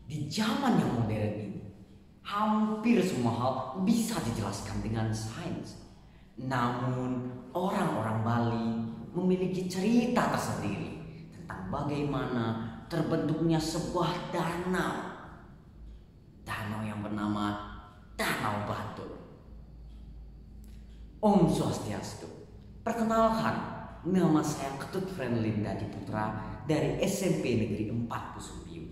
Di zaman yang modern ini, hampir semua hal bisa dijelaskan dengan sains. Namun, orang-orang Bali memiliki cerita tersendiri tentang bagaimana terbentuknya sebuah danau. Danau yang bernama Danau Batur. Om Swastiastu. Perkenalkan, nama saya Ketut Friendlinda Diputra dari SMP Negeri 4 Pusumbio.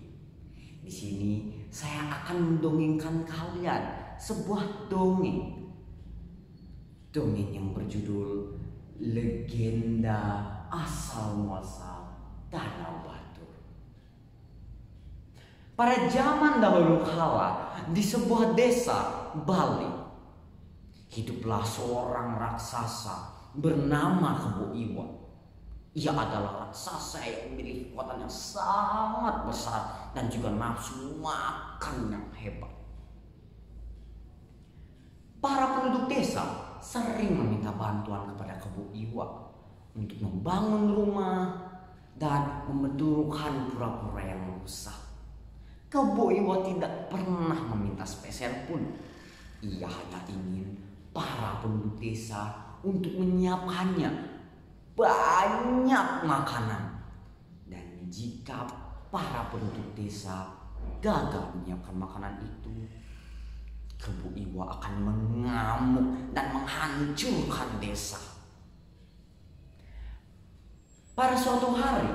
Di sini saya akan mendongengkan kalian sebuah dongeng. Dongeng yang berjudul Legenda Asal Muasal Danau Batur. Pada zaman dahulu kala, di sebuah desa Bali, hiduplah seorang raksasa bernama Kebo Iwa. Ia adalah raksasa yang memiliki kekuatan yang sangat besar dan juga nafsu makan yang hebat. Para penduduk desa sering meminta bantuan kepada Kebo Iwa untuk membangun rumah dan membetulkan pura-pura yang rusak. Kebo Iwa tidak pernah meminta sepeser pun. Ia hanya ingin para penduduk desa untuk menyiapkannya banyak makanan. Dan jika para penduduk desa gagal menyiapkan makanan itu, Kebo Iwa akan mengamuk dan menghancurkan desa. Pada suatu hari,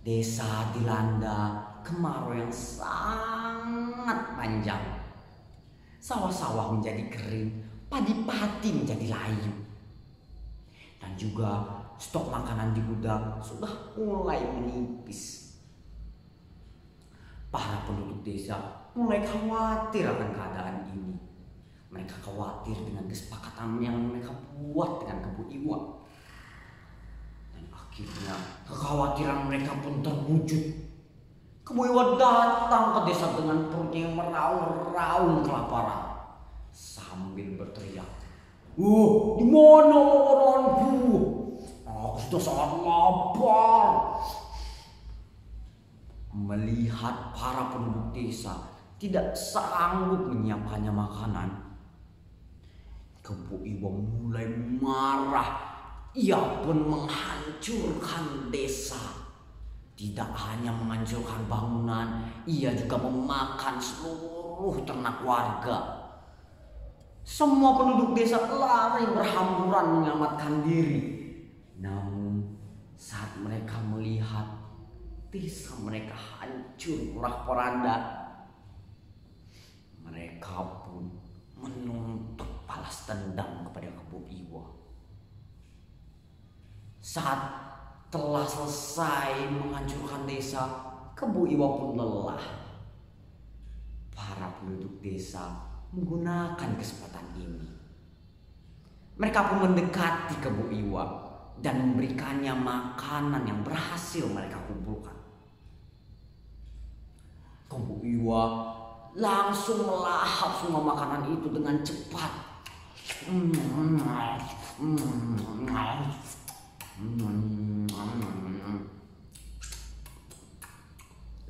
desa dilanda kemarau yang sangat panjang. Sawah-sawah menjadi kering, padi-padi menjadi layu. Dan juga stok makanan di gudang sudah mulai menipis. Para penduduk desa mulai khawatir akan keadaan ini. Mereka khawatir dengan kesepakatan yang mereka buat dengan Kebo Iwa. Dan akhirnya kekhawatiran mereka pun terwujud. Kebo Iwa datang ke desa dengan perutnya yang meraung-raung kelaparan sambil berteriak, di mana makananku? Aku sudah sangat lapar." Melihat para penduduk desa tidak sanggup menyiapkannya makanan, Kebo Iwa mulai marah. Ia pun menghancurkan desa. Tidak hanya menghancurkan bangunan, ia juga memakan seluruh ternak warga. Semua penduduk desa lari berhamburan menyelamatkan diri. Namun saat mereka melihat desa mereka hancur porak-poranda, mereka pun menuntut balas dendam kepada Kebo Iwa. Saat telah selesai menghancurkan desa, Kebo Iwa pun lelah. Para penduduk desa menggunakan kesempatan ini. Mereka pun mendekati Kebo Iwa dan memberikannya makanan yang berhasil mereka kumpulkan. Kebo Iwa langsung melahap semua makanan itu dengan cepat.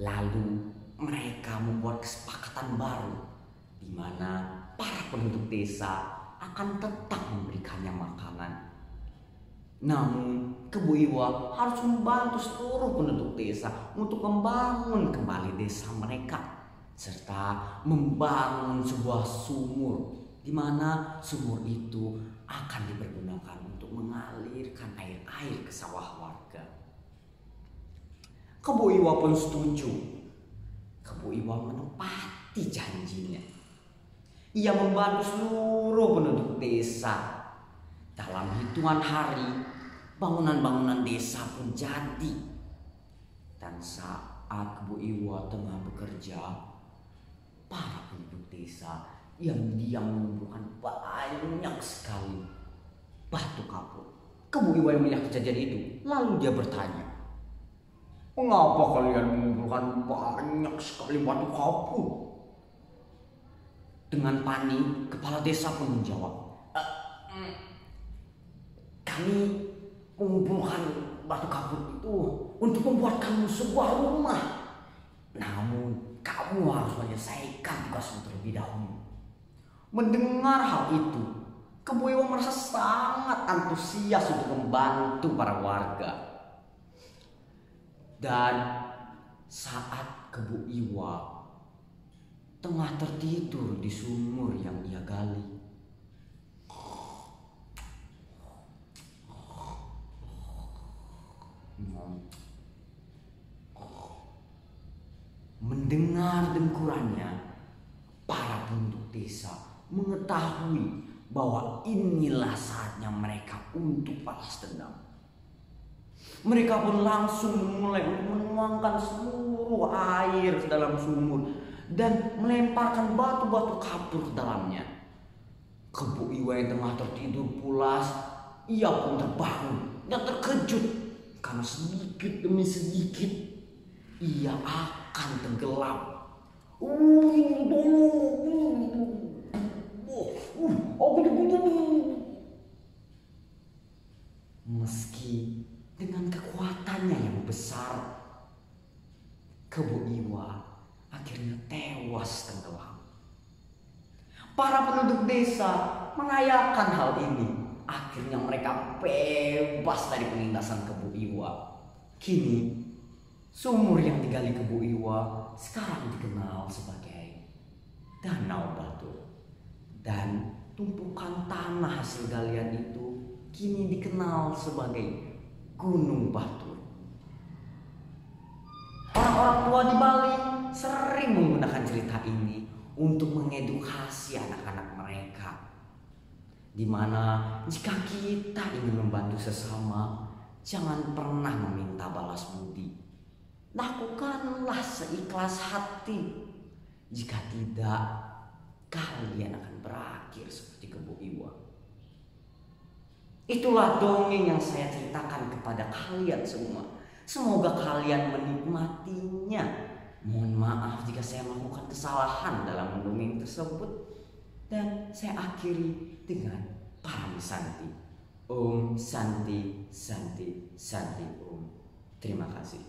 Lalu mereka membuat kesepakatan baru di mana para penduduk desa akan tetap memberikannya makanan. Namun Kebo Iwa harus membantu seluruh penduduk desa untuk membangun kembali desa mereka serta membangun sebuah sumur di mana sumur itu akan dipergunakan untuk mengalirkan air-air ke sawah warga. Kebo Iwa pun setuju. Kebo Iwa menepati janjinya. Ia membantu seluruh penduduk desa. Dalam hitungan hari, bangunan-bangunan desa pun jadi. Dan saat Kebo Iwa tengah bekerja, para penduduk desa yang diam mengumpulkan banyak sekali batu kapur. Kebo Iwa yang melihat kejadian itu, lalu dia bertanya, "Mengapa kalian mengumpulkan banyak sekali batu kapur?" Dengan panik, kepala desa pun menjawab, "Kami mengumpulkan batu kapur itu untuk membuat kamu sebuah rumah. menyelesaikan tugasmu terlebih dahulu. Mendengar hal itu, Kebo Iwa merasa sangat antusias untuk membantu para warga. Dan saat Kebo Iwa tengah tertidur di sumur yang ia gali, mendengar dengkurannya, para penduduk desa mengetahui bahwa inilah saatnya mereka untuk balas dendam. Mereka pun langsung mulai menuangkan seluruh air ke dalam sumur dan melemparkan batu-batu kapur ke dalamnya. Kebo Iwa yang tengah tertidur pulas, ia pun terbangun dan terkejut karena sedikit demi sedikit ia akan tenggelam. Meski dengan kekuatannya yang besar, Kebo Iwa akhirnya tewas tenggelam. Para penduduk desa merayakan hal ini. Akhirnya mereka bebas dari penindasan Kebo Iwa. Kini sumur yang digali Kebo Iwa sekarang dikenal sebagai Danau Batur. Dan tumpukan tanah hasil galian itu kini dikenal sebagai Gunung Batur. Orang-orang tua di Bali sering menggunakan cerita ini untuk mengedukasi anak-anak mereka, di mana jika kita ingin membantu sesama, jangan pernah meminta balas budi. Lakukanlah seikhlas hati. Jika tidak, kalian akan berakhir seperti Kebo Iwa. Itulah dongeng yang saya ceritakan kepada kalian semua. Semoga kalian menikmatinya. Mohon maaf jika saya melakukan kesalahan dalam mendongeng tersebut. Dan saya akhiri dengan Param Santi. Om Santi, Santi, Santi Om. Terima kasih.